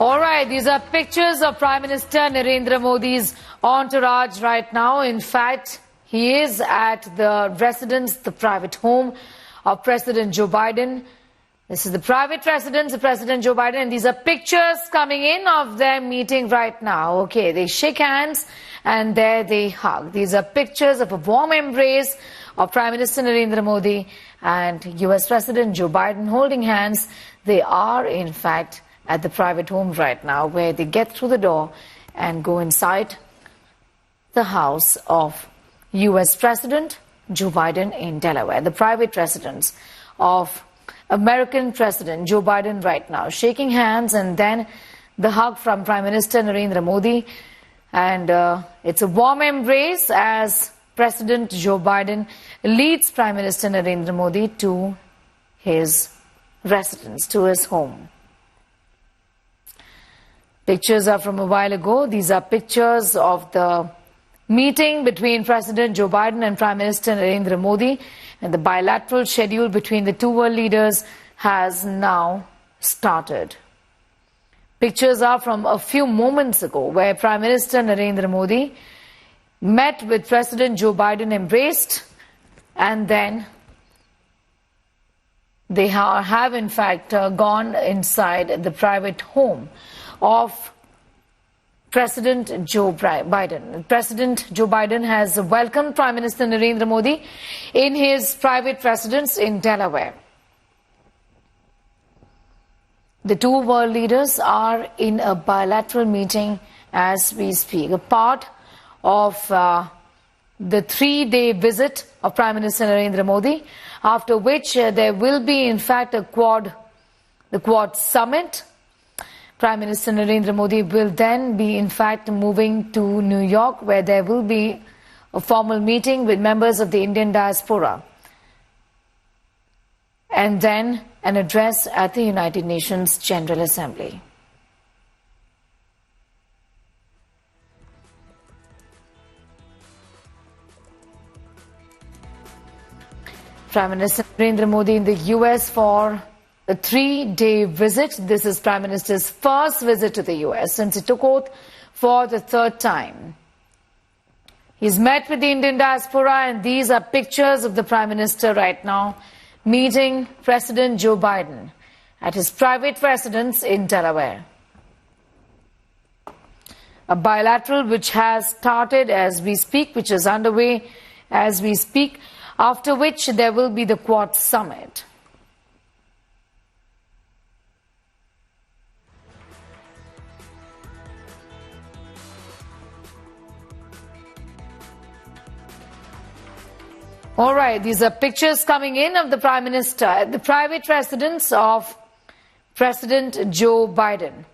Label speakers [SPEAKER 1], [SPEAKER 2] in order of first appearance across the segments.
[SPEAKER 1] All right, these are pictures of Prime Minister Narendra Modi's entourage right now. In fact, he is at the residence, the private home of President Joe Biden. This is the private residence of President Joe Biden, and these are pictures coming in of their meeting right now. Okay, they shake hands and there they hug. These are pictures of a warm embrace of Prime Minister Narendra Modi and US President Joe Biden holding hands. They are, in fact, at the private home right now, where they get through the door and go inside the house of US President Joe Biden in Delaware, the private residence of American President Joe Biden right now, shaking hands, and then the hug from Prime Minister Narendra Modi. And it's a warm embrace as President Joe Biden leads Prime Minister Narendra Modi to his residence, to his home. Pictures are from a while ago. These are pictures of the meeting between President Joe Biden and Prime Minister Narendra Modi, and the bilateral schedule between the two world leaders has now started. Pictures are from a few moments ago, where Prime Minister Narendra Modi met with President Joe Biden, embraced, and then they have in fact gone inside the private home of President Joe Biden. President Joe Biden has welcomed Prime Minister Narendra Modi in his private residence in Delaware. The two world leaders are in a bilateral meeting as we speak, a part of the three-day visit of Prime Minister Narendra Modi, after which there will be in fact the Quad Summit. Prime Minister Narendra Modi will then be in fact moving to New York, where there will be a formal meeting with members of the Indian diaspora, and then an address at the United Nations General Assembly. Prime Minister Narendra Modi in the US for a three-day visit. This is Prime Minister's first visit to the US since he took oath for the third time. He's met with the Indian diaspora, and these are pictures of the Prime Minister right now meeting President Joe Biden at his private residence in Delaware. A bilateral which has started as we speak, which is underway as we speak, after which there will be the Quad Summit. All right, these are pictures coming in of the Prime Minister at the private residence of President Joe Biden.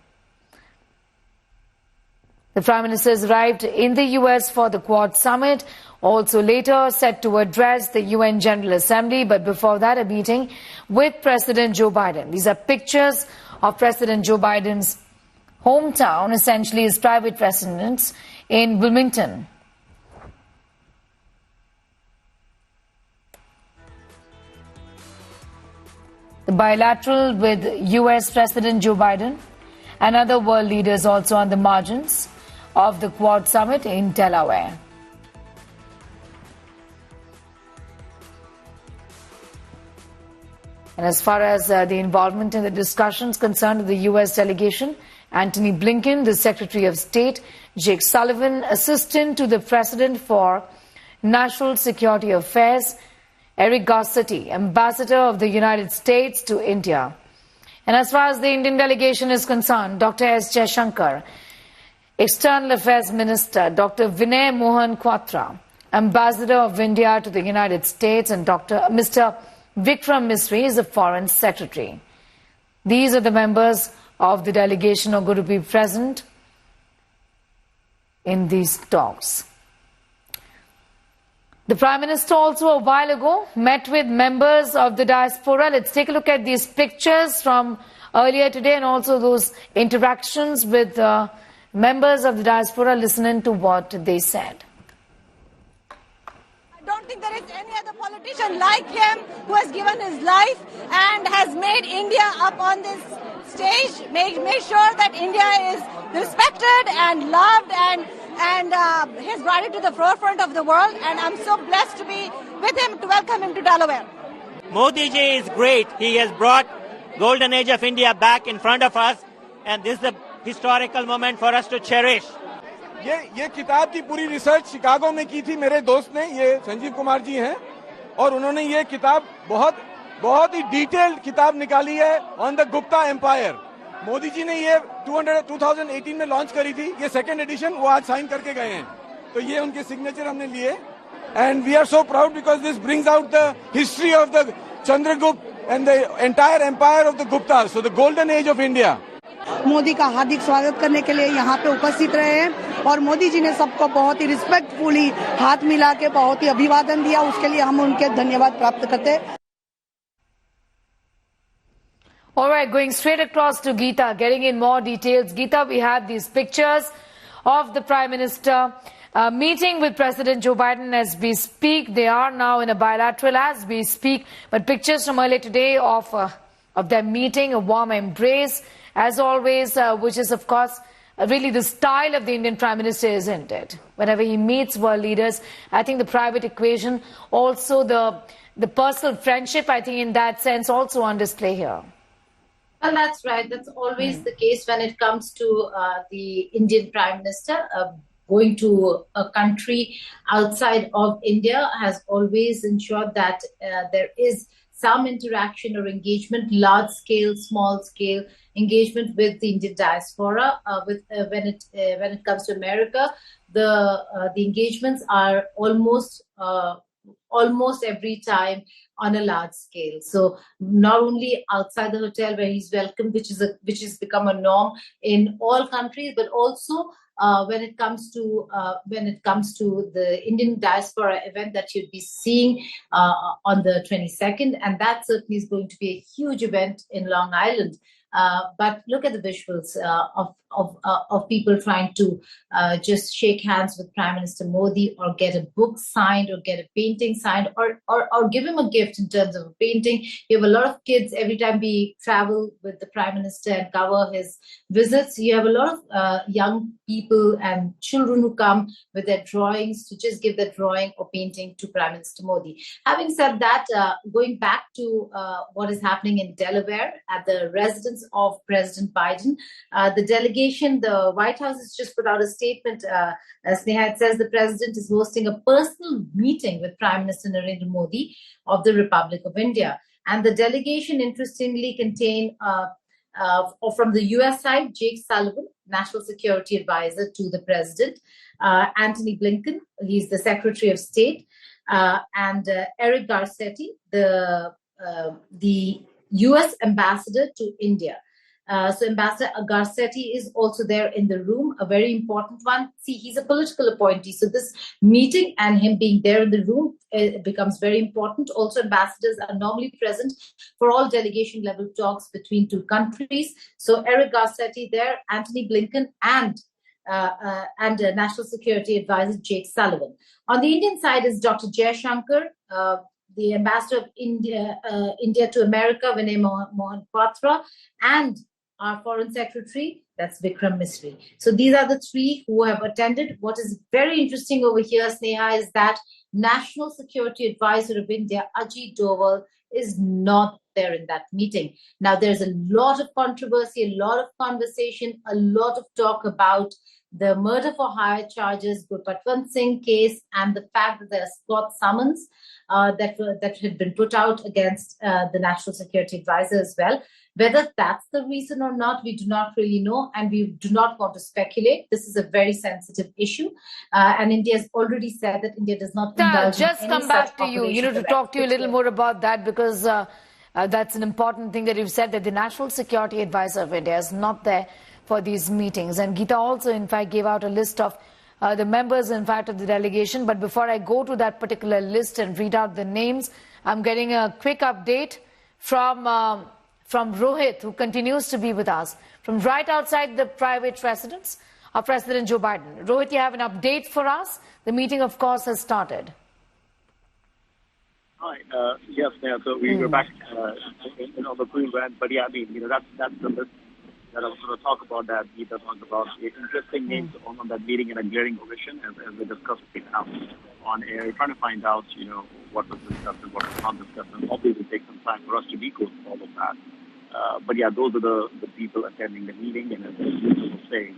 [SPEAKER 1] The Prime Minister has arrived in the US for the Quad Summit, also later set to address the UN General Assembly, but before that a meeting with President Joe Biden. These are pictures of President Joe Biden's hometown, essentially his private residence in Wilmington. The bilateral with US President Joe Biden and other world leaders also on the margins of the Quad Summit in Delaware. And as far as the involvement in the discussions concerned, the US delegation, Antony Blinken, the Secretary of State, Jake Sullivan, Assistant to the President for National Security Affairs, Eric Garcetti, Ambassador of the United States to India. And as far as the Indian delegation is concerned, Dr. S. Jaishankar, External Affairs Minister, Dr. Vinay Mohan Kwatra, Ambassador of India to the United States, and Mr. Vikram Misri is the Foreign Secretary. These are the members of the delegation who are going to be present in these talks. The Prime Minister also a while ago met with members of the diaspora. Let's take a look at these pictures from earlier today and also those interactions with members of the diaspora. Listen to what they said.
[SPEAKER 2] I don't think there is any other politician like him who has given his life and has made India up on this stage, make sure that India is respected and loved, and he's brought it to the forefront of the world. And I'm so blessed to be with him, to welcome him to Delaware.
[SPEAKER 3] Modi ji is great. He has brought golden age of India back in front of us, and this is a historical moment for us to cherish.
[SPEAKER 4] ये किताब की पूरी research Chicago में की थी मेरे दोस्त ने, ये संजीव कुमार जी हैं, और उन्होंने ये किताब बहुत ही डिटेल्ड किताब निकाली है on the Gupta empire. Modi ji ने ये 2018 में लॉन्च करी थी. ये सेकंड एडिशन वो आज साइन करके गए हैं, तो ये उनके सिग्नेचर हमने लिए. And we are so proud because this brings out the history of the Chandragupta and the entire empire of the Gupta, so the golden age of India.
[SPEAKER 5] Modi का हार्दिक स्वागत करने के लिए यहाँ पे उपस्थित रहे हैं, और मोदी जी ने सबको बहुत ही रिस्पेक्टफुली हाथ मिला के बहुत ही अभिवादन दिया. उसके लिए हम उनके धन्यवाद प्राप्त करते हैं.
[SPEAKER 1] All right, going straight across to Geeta, getting in more details. Geeta, we have these pictures of the Prime Minister meeting with President Joe Biden as we speak. They are now in a bilateral as we speak. But pictures from earlier today of their meeting, a warm embrace, as always, which is, of course, really the style of the Indian Prime Minister, isn't it? Whenever he meets world leaders, I think the private equation, also the personal friendship, I think in that sense, also on display here.
[SPEAKER 6] Well, that's right. That's always the case when it comes to the Indian Prime Minister. Going to a country outside of India has always ensured that there is some interaction or engagement, large scale, small scale engagement with the Indian diaspora. When it comes to America, the engagements are almost every time on a large scale. So not only outside the hotel where he's welcome, which has become a norm in all countries, but also when it comes to the Indian diaspora event that you'd be seeing on the 22nd, and that certainly is going to be a huge event in Long Island. But look at the visuals of people trying to just shake hands with Prime Minister Modi, or get a book signed, or get a painting signed, or give him a gift in terms of a painting. You have a lot of kids every time we travel with the Prime Minister and cover his visits. You have a lot of young people and children who come with their drawings to just give their drawing or painting to Prime Minister Modi. Having said that, going back to what is happening in Delaware at the residence of President Biden, the delegation, the White House has just put out a statement. Sneha, it says the president is hosting a personal meeting with Prime Minister Narendra Modi of the Republic of India. And the delegation, interestingly, contain from the US side, Jake Sullivan, National Security Advisor to the President, Antony Blinken, he's the Secretary of State, and Eric Garcetti, the US Ambassador to India. So Ambassador Garcetti is also there in the room, a very important one. See, he's a political appointee, so this meeting and him being there in the room becomes very important. Also, ambassadors are normally present for all delegation level talks between two countries. So Eric Garcetti there, Antony Blinken, and National Security Advisor Jake Sullivan. On the Indian side is Dr. Jaishankar, the Ambassador of India to America, Vinay Mohan Patra, and our Foreign Secretary, that's Vikram Misri. So these are the three who have attended. What is very interesting over here, Sneha, is that National Security Advisor of India, Ajit Doval, is not there in that meeting. Now, there's a lot of controversy, a lot of conversation, a lot of talk about the murder for hire charges, Gurpatwant Singh case, and the fact that there are court summons that had been put out against the National Security Advisor as well. Whether that's the reason or not, we do not really know, and we do not want to speculate. This is a very sensitive issue, and India has already said that India does not indulge
[SPEAKER 1] just
[SPEAKER 6] in
[SPEAKER 1] come
[SPEAKER 6] any
[SPEAKER 1] back
[SPEAKER 6] such
[SPEAKER 1] to you, to talk to you a little more about that, because that's an important thing that you've said, that the National Security Advisor of India is not there for these meetings. And Geeta also, in fact, gave out a list of the members, in fact, of the delegation. But before I go to that particular list and read out the names, I'm getting a quick update from Rohit, who continues to be with us, from right outside the private residence of President Joe Biden. Rohit, you have an update for us? The meeting, of course, has started.
[SPEAKER 7] Hi. Yes, ma'am. So we were back on the Queen Brand, but yeah, I mean, that's the list that I was going to talk about that. Geeta talked about interesting names on that meeting and a glaring omission, as we discussed right now on air, trying to find out, what was discussed and what was not discussed. And obviously it takes some time for us to decode all of that. But yeah, those are the people attending the meeting, and as Geeta was saying,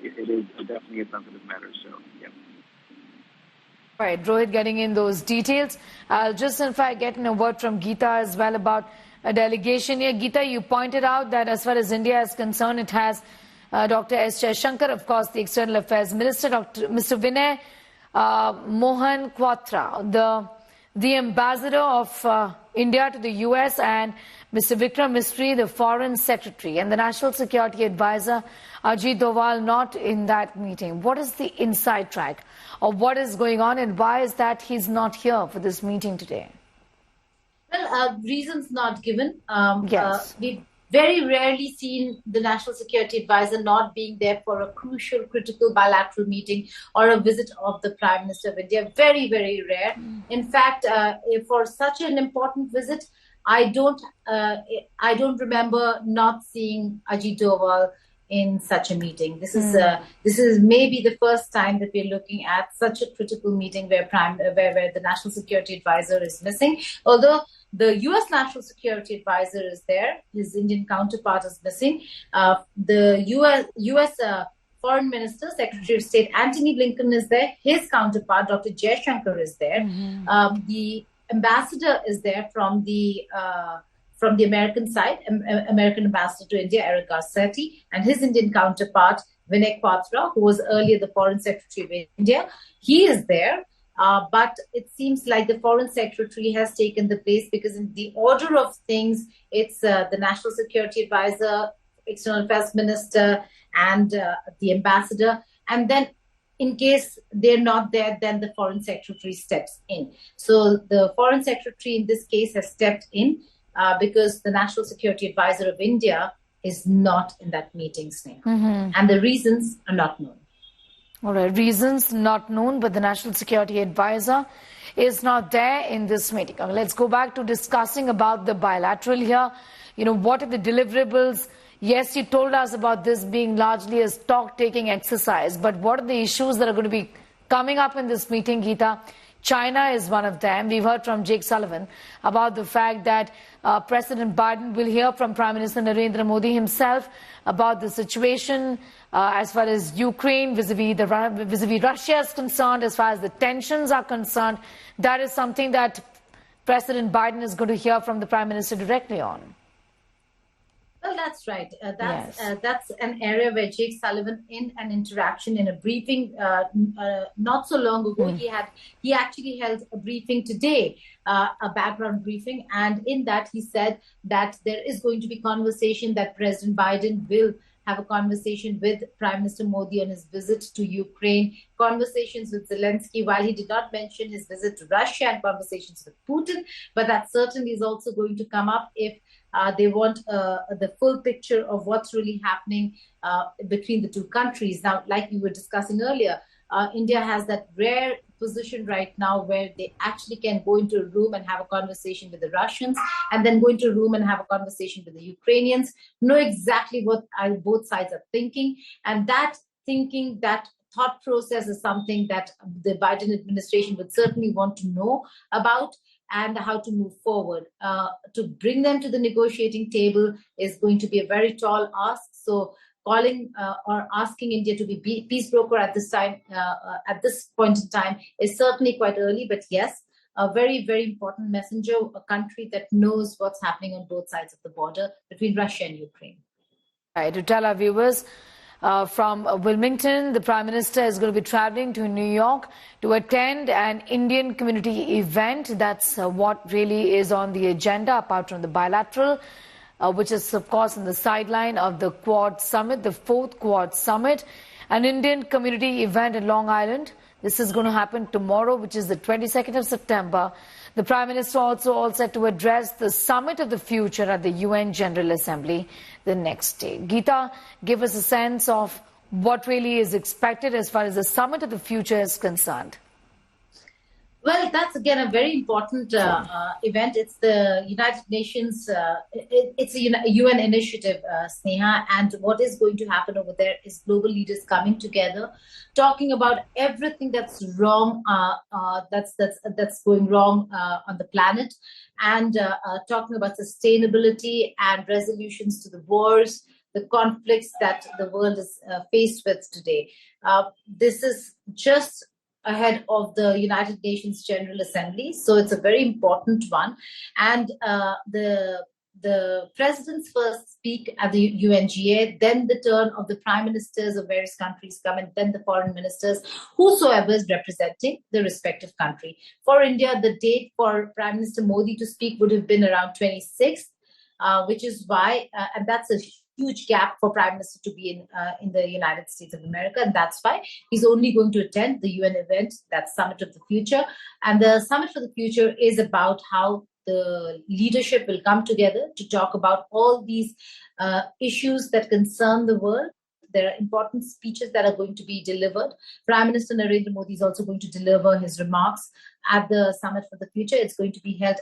[SPEAKER 7] it is definitely a sensitive matter. So, yeah.
[SPEAKER 1] Right, Rohit getting in those details. I'll just, in fact, get in a word from Geeta as well about a delegation here. Geeta, you pointed out that as far as India is concerned, it has Dr. S. Jaishankar, of course, the External Affairs Minister, Mr. Vinay Mohan Kwatra, the ambassador of India to the US, and Mr. Vikram Misri, the Foreign Secretary, and the National Security Advisor, Ajit Doval, not in that meeting. What is the inside track of what is going on, and why is that he's not here for this meeting today?
[SPEAKER 6] Well, reasons not given.
[SPEAKER 1] Yes.
[SPEAKER 6] We've very rarely seen the National Security Advisor not being there for a crucial, critical bilateral meeting or a visit of the Prime Minister of India. Very, very rare. In fact, for such an important visit, I don't remember not seeing Ajit Doval in such a meeting. This is maybe the first time that we're looking at such a critical meeting where the National Security Advisor is missing. Although the U.S. National Security Advisor is there, his Indian counterpart is missing. The U.S. Foreign Minister, Secretary of State Antony Blinken is there. His counterpart, Dr. Jaishankar, is there. The ambassador is there from the American side, American ambassador to India, Eric Garcetti, and his Indian counterpart, Vinay Kwatra, who was earlier the Foreign Secretary of India. He is there. But it seems like the Foreign Secretary has taken the place, because in the order of things, it's the National Security Advisor, External Affairs Minister, and the Ambassador. And then in case they're not there, then the Foreign Secretary steps in. So the Foreign Secretary in this case has stepped in because the National Security Advisor of India is not in that meeting, Sneha. And the reasons are not known.
[SPEAKER 1] All right, reasons not known, but the National Security Advisor is not there in this meeting. Let's go back to discussing about the bilateral here. What are the deliverables? Yes, you told us about this being largely a stock-taking exercise, but what are the issues that are going to be coming up in this meeting, Geeta? China is one of them. We've heard from Jake Sullivan about the fact that President Biden will hear from Prime Minister Narendra Modi himself about the situation as far as Ukraine vis-a-vis Russia is concerned, as far as the tensions are concerned. That is something that President Biden is going to hear from the Prime Minister directly on.
[SPEAKER 6] Well, that's right. That's an area where Jake Sullivan, in an interaction in a briefing not so long ago, he actually held a briefing today, a background briefing, and in that he said that there is going to be conversation, that President Biden will have a conversation with Prime Minister Modi on his visit to Ukraine, conversations with Zelensky, while he did not mention his visit to Russia and conversations with Putin, but that certainly is also going to come up if they want the full picture of what's really happening between the two countries. Now, like we were discussing earlier, India has that rare position right now where they actually can go into a room and have a conversation with the Russians, and then go into a room and have a conversation with the Ukrainians, know exactly what both sides are thinking. And that thinking, that thought process is something that the Biden administration would certainly want to know about, and how to move forward. To bring them to the negotiating table is going to be a very tall ask. So calling or asking India to be peace broker at this time, at this point in time, is certainly quite early. But yes, a very, very important messenger, a country that knows what's happening on both sides of the border between Russia and Ukraine.
[SPEAKER 1] Right, to tell our viewers, from Wilmington, the Prime Minister is going to be traveling to New York to attend an Indian community event. That's what really is on the agenda, apart from the bilateral, which is, of course, in the sideline of the Quad Summit, the 4th Quad Summit, an Indian community event in Long Island. This is going to happen tomorrow, which is the 22nd of September. The Prime Minister also all set to address the Summit of the Future at the UN General Assembly the next day. Geeta, give us a sense of what really is expected as far as the Summit of the Future is concerned.
[SPEAKER 6] Well, that's again a very important event. It's the United Nations, it's a UN initiative, Sneha, and what is going to happen over there is global leaders coming together, talking about everything that's wrong, that's going wrong on the planet, and talking about sustainability and resolutions to the wars, the conflicts that the world is faced with today. This is just ahead of the United Nations General Assembly, so it's a very important one. And the presidents first speak at the UNGA, then the turn of the prime ministers of various countries come, and then the foreign ministers, whosoever is representing the respective country. For India, the date for Prime Minister Modi to speak would have been around 26th, which is why, and that's a huge gap for Prime Minister to be in the United States of America, and that's why he's only going to attend the UN event, that's Summit of the Future. And the Summit for the Future is about how the leadership will come together to talk about all these issues that concern the world. There are important speeches that are going to be delivered. Prime Minister Narendra Modi is also going to deliver his remarks at the Summit for the Future. It's going to be held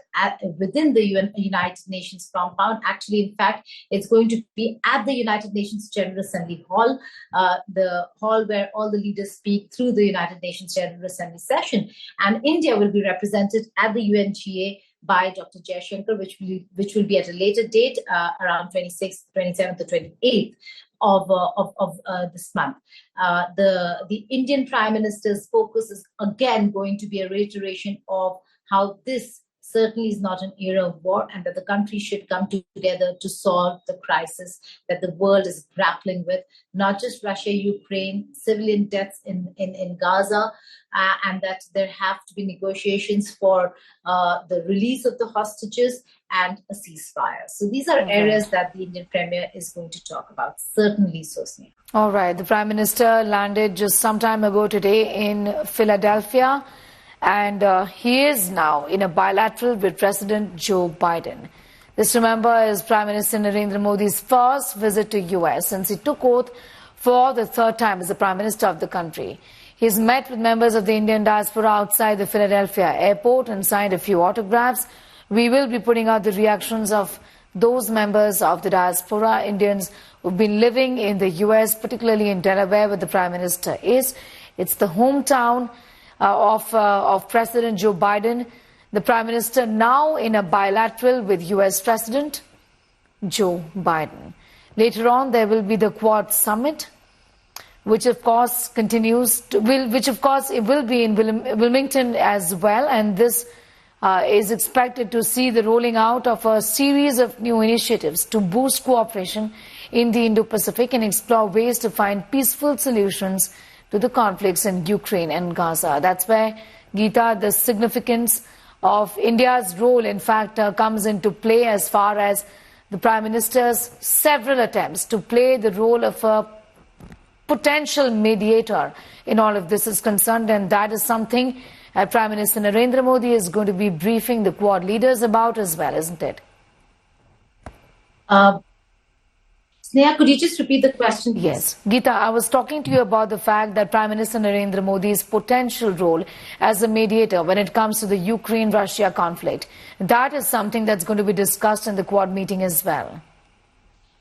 [SPEAKER 6] within the United Nations compound. Actually, in fact, it's going to be at the United Nations General Assembly Hall, the hall where all the leaders speak through the United Nations General Assembly session. And India will be represented at the UNGA by Dr. Jaishankar, which will be at a later date, around 26th, 27th, or 28th. Of this month. The Indian Prime Minister's focus is again going to be a reiteration of how this certainly is not an era of war, and that the country should come together to solve the crisis that the world is grappling with, not just Russia, Ukraine, civilian deaths in Gaza, and that there have to be negotiations for the release of the hostages and a ceasefire. So these are areas that the Indian Premier is going to talk about, certainly, Sosnia.
[SPEAKER 1] All right. The Prime Minister landed just some time ago today in Philadelphia, and he is now in a bilateral with President Joe Biden. This, remember, is Prime Minister Narendra Modi's first visit to US since he took oath for the third time as the Prime Minister of the country. He's met with members of the Indian diaspora outside the Philadelphia airport and signed a few autographs. We will be putting out the reactions of those members of the diaspora, Indians who've been living in the US, particularly in Delaware, where the Prime Minister is. It's the hometown of President Joe Biden. The Prime Minister now in a bilateral with US President Joe Biden. Later on, there will be the Quad Summit, which of course continues to, it will be in Wilmington as well, and this is expected to see the rolling out of a series of new initiatives to boost cooperation in the Indo-Pacific and explore ways to find peaceful solutions to the conflicts in Ukraine and Gaza. That's where, Geeta, the significance of India's role, in fact, comes into play as far as the Prime Minister's several attempts to play the role of a potential mediator in all of this is concerned, and that is something Prime Minister Narendra Modi is going to be briefing the Quad leaders about as well, isn't it?
[SPEAKER 6] Sneha, could you just repeat the question, please?
[SPEAKER 1] Yes. Geeta, I was talking to you about the fact that Prime Minister Narendra Modi's potential role as a mediator when it comes to the Ukraine-Russia conflict. That is something that's going to be discussed in the Quad meeting as well.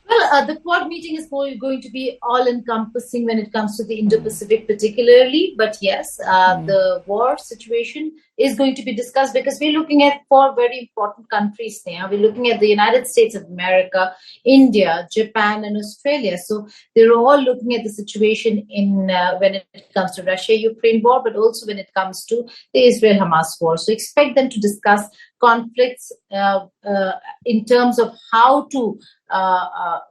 [SPEAKER 6] Well, the Quad meeting is going to be all-encompassing when it comes to the Indo-Pacific particularly. But yes, the war situation is going to be discussed because we're looking at four very important countries now. We're looking at the United States of America, India, Japan, and Australia. So they're all looking at the situation in when it comes to Russia-Ukraine war, but also when it comes to the Israel-Hamas war. So expect them to discuss conflicts in terms of how to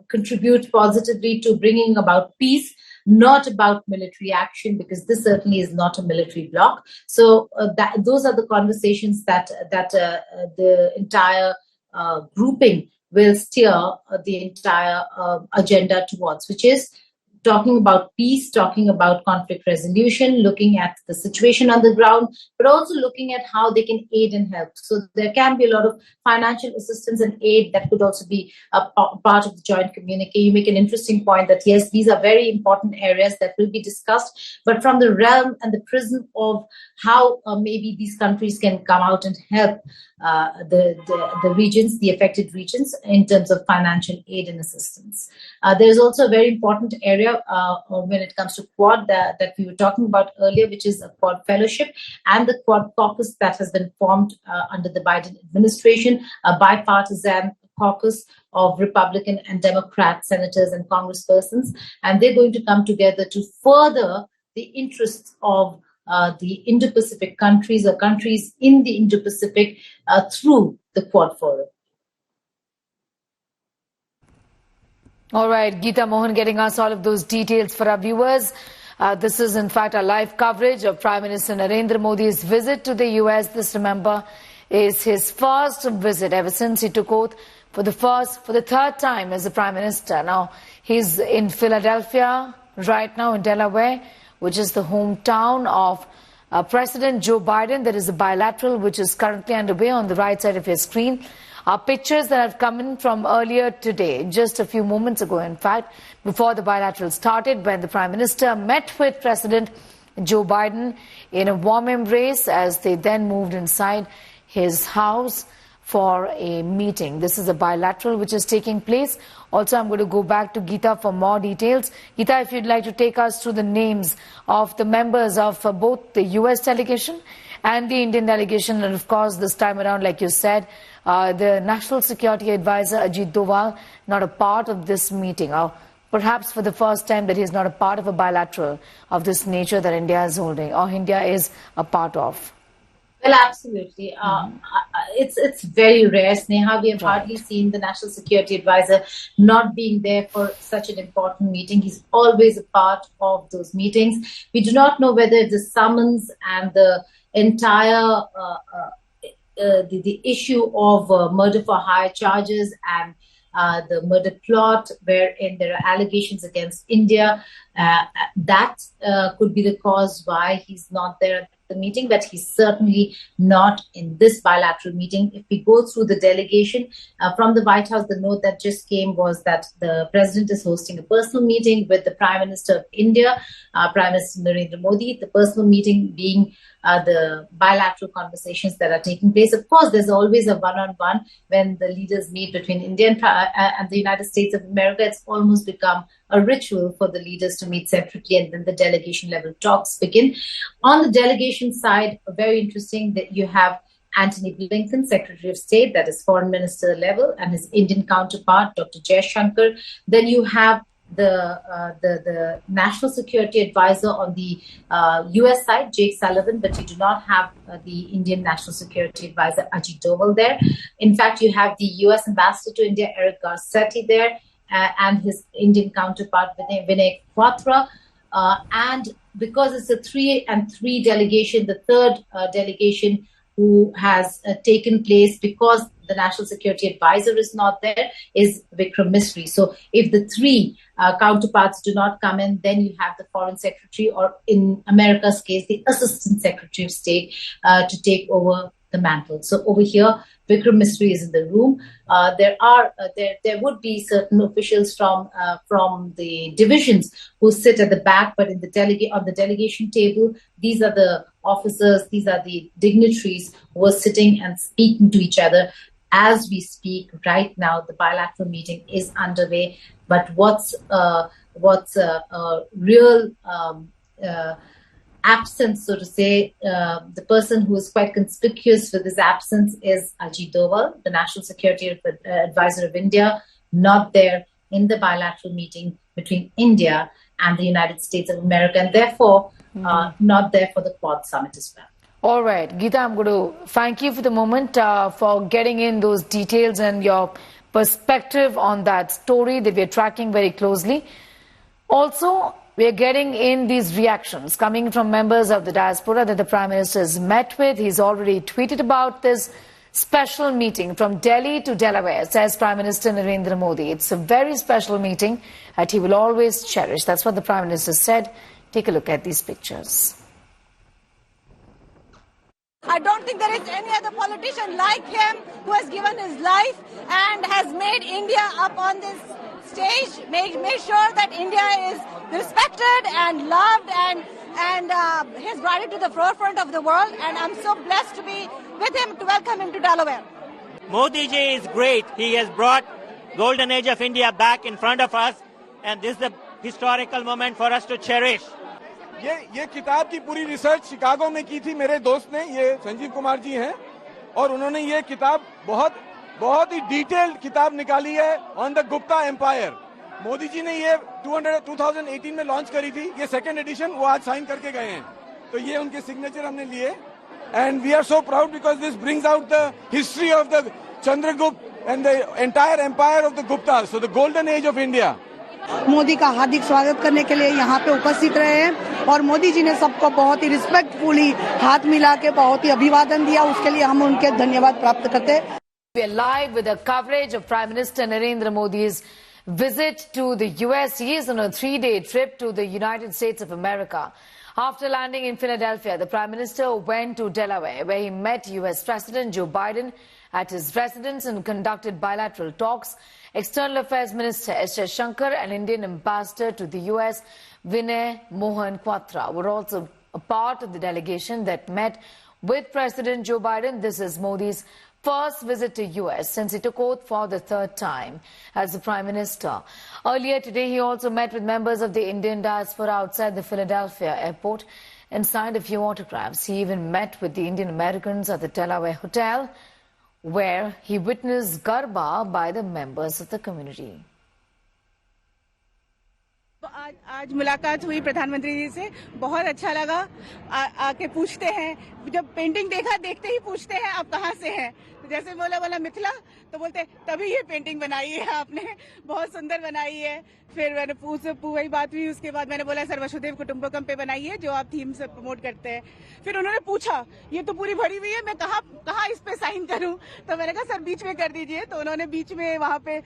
[SPEAKER 6] contribute positively to bringing about peace, not about military action, because this certainly is not a military bloc. So those are the conversations that the entire grouping will steer the entire agenda towards, which is talking about peace, talking about conflict resolution, looking at the situation on the ground, but also looking at how they can aid and help. So there can be a lot of financial assistance and aid that could also be a part of the joint communique. You make an interesting point that, yes, these are very important areas that will be discussed, but from the realm and the prism of how maybe these countries can come out and help the regions, the affected regions, in terms of financial aid and assistance. There is also a very important area when it comes to Quad that we were talking about earlier, which is a Quad fellowship and the Quad caucus that has been formed under the Biden administration, a bipartisan caucus of Republican and Democrat senators and congresspersons, and they're going to come together to further the interests of the Indo-Pacific countries or countries in the Indo-Pacific through the Quad Forum.
[SPEAKER 1] All right, Geeta Mohan getting us all of those details for our viewers. This is, in fact, a live coverage of Prime Minister Narendra Modi's visit to the U.S. This, remember, is his first visit ever since he took oath for the third time as the Prime Minister. Now, he's in Philadelphia right now, in Delaware, which is the hometown of President Joe Biden. There is a bilateral which is currently underway on the right side of your screen. Pictures that have come in from earlier today, just a few moments ago, in fact, before the bilateral started, when the Prime Minister met with President Joe Biden in a warm embrace as they then moved inside his house for a meeting. This is a bilateral which is taking place. Also, I'm going to go back to Geeta for more details. Geeta, if you'd like to take us through the names of the members of both the U.S. delegation and the Indian delegation, and of course, this time around, like you said, the National Security Advisor Ajit Doval not a part of this meeting, or perhaps for the first time that he is not a part of a bilateral of this nature that India is holding, or India is a part of.
[SPEAKER 6] Well, absolutely. It's very rare, Sneha. We have hardly seen the National Security Advisor not being there for such an important meeting. He's always a part of those meetings. We do not know whether the summons and the entire the issue of murder for hire charges and the murder plot wherein there are allegations against India, that could be the cause why he's not there at the meeting, but he's certainly not in this bilateral meeting. If we go through the delegation from the White House, the note that just came was that the president is hosting a personal meeting with the Prime Minister of India, Prime Minister Narendra Modi, the personal meeting being the bilateral conversations that are taking place. Of course, there's always a one-on-one when the leaders meet between India and the United States of America. It's almost become a ritual for the leaders to meet separately, and then the delegation level talks begin. On the delegation side, very interesting that you have Antony Blinken, Secretary of State, that is Foreign Minister level, and his Indian counterpart, Dr. Jaishankar. Then you have the National Security Advisor on the US side, Jake Sullivan, but you do not have the Indian National Security Advisor, Ajit Doval, there. In fact, you have the US Ambassador to India, Eric Garcetti, there, and his Indian counterpart, Vinay Quatra. And because it's a 3-and-3 delegation, the third delegation who has taken place because the National Security Advisor is not there is Vikram Misri. So if the three counterparts do not come in, then you have the Foreign Secretary, or in America's case, the Assistant Secretary of State to take over the mantle. So over here, Vikram Misri is in the room. There would be certain officials from the divisions who sit at the back, but in the on the delegation table, these are the officers, these are the dignitaries who are sitting and speaking to each other. As we speak right now, the bilateral meeting is underway. But what's a real absence, so to say, the person who is quite conspicuous with his absence is Ajit Doval, the National Security Advisor of India, not there in the bilateral meeting between India and the United States of America, and therefore not there for the Quad Summit as well.
[SPEAKER 1] All right, Geeta, I'm going to thank you for the moment for getting in those details and your perspective on that story that we're tracking very closely. Also, we're getting in these reactions coming from members of the diaspora that the Prime Minister has met with. He's already tweeted about this special meeting from Delhi to Delaware, says Prime Minister Narendra Modi. It's a very special meeting that he will always cherish. That's what the Prime Minister said. Take a look at these pictures.
[SPEAKER 2] I don't think there is any other politician like him who has given his life and has made India up on this stage, made sure that India is respected and loved and has brought it to the forefront of the world. And I'm so blessed to be with him, to welcome him to Delaware.
[SPEAKER 3] Modi ji is great. He has brought golden age of India back in front of us, and this is a historical moment for us to cherish.
[SPEAKER 4] ये किताब की पूरी research Chicago में की थी मेरे दोस्त ने, ये संजीव कुमार जी हैं, और उन्होंने ये किताब बहुत ही डिटेल्ड किताब निकाली है on the Gupta empire. Modi ji ने ये 2018 में लॉन्च करी थी. ये सेकंड एडिशन वो आज साइन करके गए हैं, तो ये उनके सिग्नेचर हमने लिए. And we are so proud because this brings out the history of the Chandragupta and the entire empire of the Gupta, so the golden age of India.
[SPEAKER 5] Modi का हार्दिक स्वागत करने के लिए यहाँ पे उपस्थित रहे हैं और मोदी जी ने सबको बहुत ही रिस्पेक्टफुली हाथ मिला के बहुत ही अभिवादन दिया. उसके लिए हम उनके धन्यवाद प्राप्त करते हैं.
[SPEAKER 1] We are live with the coverage of Prime Minister Narendra Modi's visit to the US. He is on a 3-day trip to the United States of America. After landing in Philadelphia, the Prime Minister went to Delaware, where he met US President Joe Biden at his residence and conducted bilateral talks. External Affairs Minister S. Shankar and Indian Ambassador to the US, Vinay Mohan Kwatra, were also a part of the delegation that met with President Joe Biden. This is Modi's first visit to US since he took oath for the third time as the Prime Minister. Earlier today, he also met with members of the Indian diaspora outside the Philadelphia airport and signed a few autographs. He even met with the Indian Americans at the Delaware Hotel, where he witnessed Garba by the members of the community.
[SPEAKER 8] आज मुलाकात हुई प्रधानमंत्री जी से, बहुत अच्छा लगा. आके पूछते हैं, जब पेंटिंग देखा देखते ही पूछते हैं आप कहाँ से हैं. तो जैसे बोला मिथिला, तो बोलते तभी ये पेंटिंग बनाई है आपने, बहुत सुंदर बनाई है. फिर मैंने वही बात हुई. उसके बाद मैंने बोला सर वसुधैव कुटुंबकम पे बनाई है जो आप थीम से प्रमोट करते हैं. फिर उन्होंने पूछा ये तो पूरी भरी हुई है, मैं कहाँ इस पे साइन करूं. तो मैंने कहा सर बीच में कर दीजिए. तो उन्होंने बीच में वहाँ पे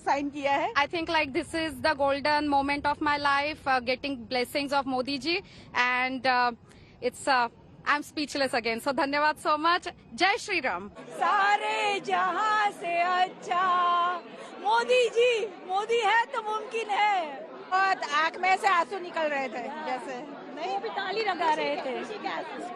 [SPEAKER 8] साइन किया है.
[SPEAKER 9] I think like this is the golden moment of my life, getting blessings of Modi ji, and I'm speechless again. So धन्यवाद so much. जय श्री राम.
[SPEAKER 2] सारे जहां से अच्छा मोदी जी, मोदी है तो मुमकिन है. और आंख में से आंसू निकल रहे थे, जैसे नहीं भी ताली लगा रहे थे.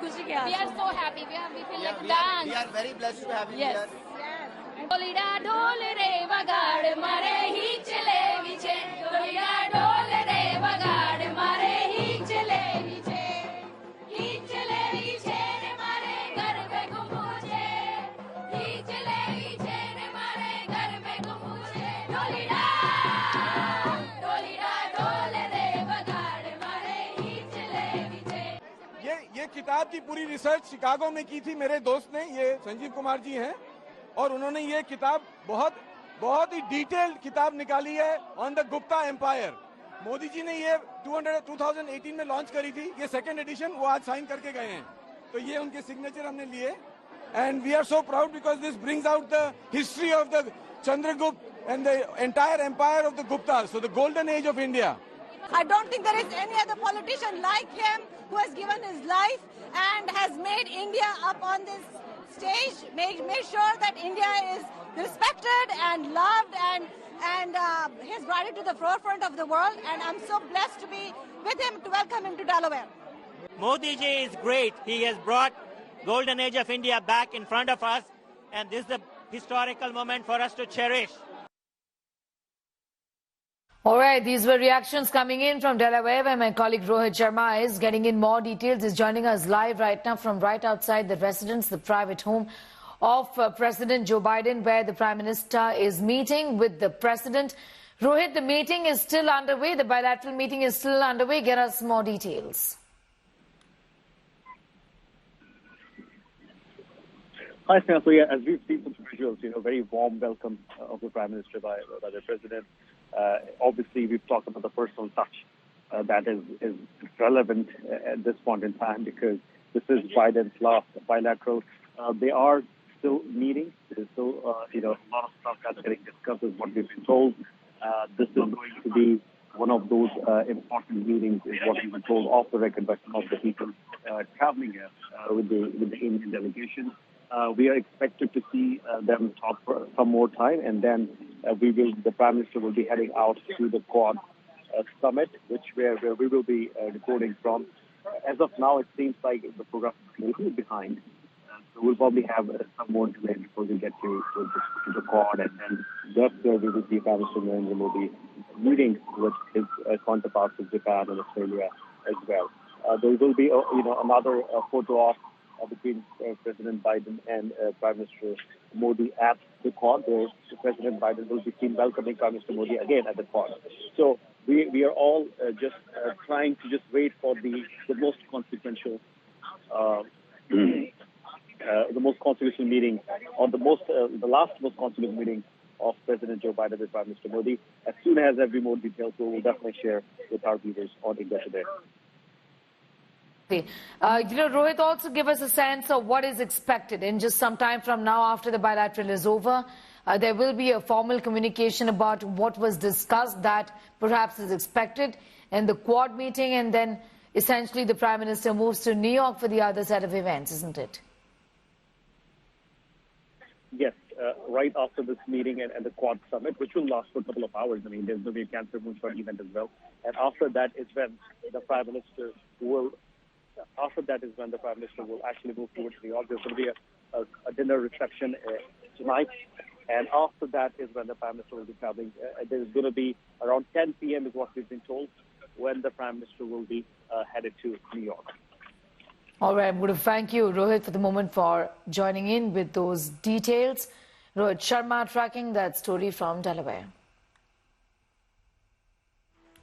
[SPEAKER 2] खुशी के
[SPEAKER 9] We are so happy. We feel like dance.
[SPEAKER 10] We are very blessed to have you
[SPEAKER 9] Yes.
[SPEAKER 10] here.
[SPEAKER 9] ढोलिडा ढोल रे बगाड़ मारे ही चले विचे. ढोलिडा ढोल रे बगाड़ मारे ही चले विचे. ही चले विचे रे मारे घर में घुमूचे. ही चले विचे रे मारे घर में घुमूचे. ढोलिडा ढोल रे बगाड़ मारे ही चले विचे.
[SPEAKER 4] ये किताब की पूरी रिसर्च शिकागो में की थी मेरे दोस्त ने, ये संजीव कुमार जी हैं, और उन्होंने ये किताब बहुत ही डिटेल्ड किताब निकाली है on the Gupta empire. Modi ji ने ये 2018 में लॉन्च करी थी. ये सेकंड एडिशन वो आज साइन करके गए हैं, तो ये उनके सिग्नेचर हमने लिए. And we are so proud because this brings out the history of the Chandragupta and the entire empire of the Gupta, so the golden age of India.
[SPEAKER 2] I don't think there is any other politician like him who has given his life and has made India up on this stage, made sure that India is respected and loved and has brought it to the forefront of the world. And I'm so blessed to be with him, to welcome him to Delaware.
[SPEAKER 3] Modi ji is great. He has brought golden age of India back in front of us, and this is a historical moment for us to cherish.
[SPEAKER 1] All right, these were reactions coming in from Delaware, where my colleague Rohit Sharma is getting in more details. He's joining us live right now from right outside the residence, the private home of President Joe Biden, where the Prime Minister is meeting with the President. Rohit, the meeting is still underway. The bilateral meeting is still underway. Get us more details.
[SPEAKER 7] Hi, Sneha. So, yeah, as we've seen some visuals, very warm welcome of the Prime Minister by the President. Obviously, we've talked about the personal touch that is relevant at this point in time because this is Biden's last bilateral. They are still meeting. There's still, a lot of stuff that's getting discussed is what we've been told. This is going to be one of those important meetings, is what we've been told off the record by some of the people traveling here with the Indian delegation. We are expected to see them talk for some more time, and then the Prime Minister will be heading out to the Quad summit, where we will be reporting from. As of now, it seems like the program is a little behind. So we'll probably have some more delay before we get to the Quad, and then that's where we will see Prime Minister Narendra Modi meeting with his counterparts of Japan and Australia as well. There will be, another photo op between President Biden and Prime Minister Modi at the Quad, where President Biden will be seen welcoming Prime Minister Modi again at the Quad. So we are all just trying to just wait for the most consequential meeting, or the last most consequential meeting of President Joe Biden with Prime Minister Modi. As soon as every more details, we will definitely share with our viewers on India Today.
[SPEAKER 1] Rohit, also give us a sense of what is expected in just some time from now after the bilateral is over. There will be a formal communication about what was discussed that perhaps is expected in the Quad meeting, and then essentially the Prime Minister moves to New York for the other set of events, isn't it?
[SPEAKER 7] Yes, right after this meeting and the Quad summit, which will last for a couple of hours. I mean, there's going to be a Cancer Moonshot event as well. And after that is when the Prime Minister will actually move towards New York. There's going to be a dinner reception tonight. And after that is when the Prime Minister will be traveling. There's going to be around 10 p.m. is what we've been told, when the Prime Minister will be headed to New York.
[SPEAKER 1] All right, I'm going to thank you, Rohit, for the moment for joining in with those details. Rohit Sharma tracking that story from Delaware.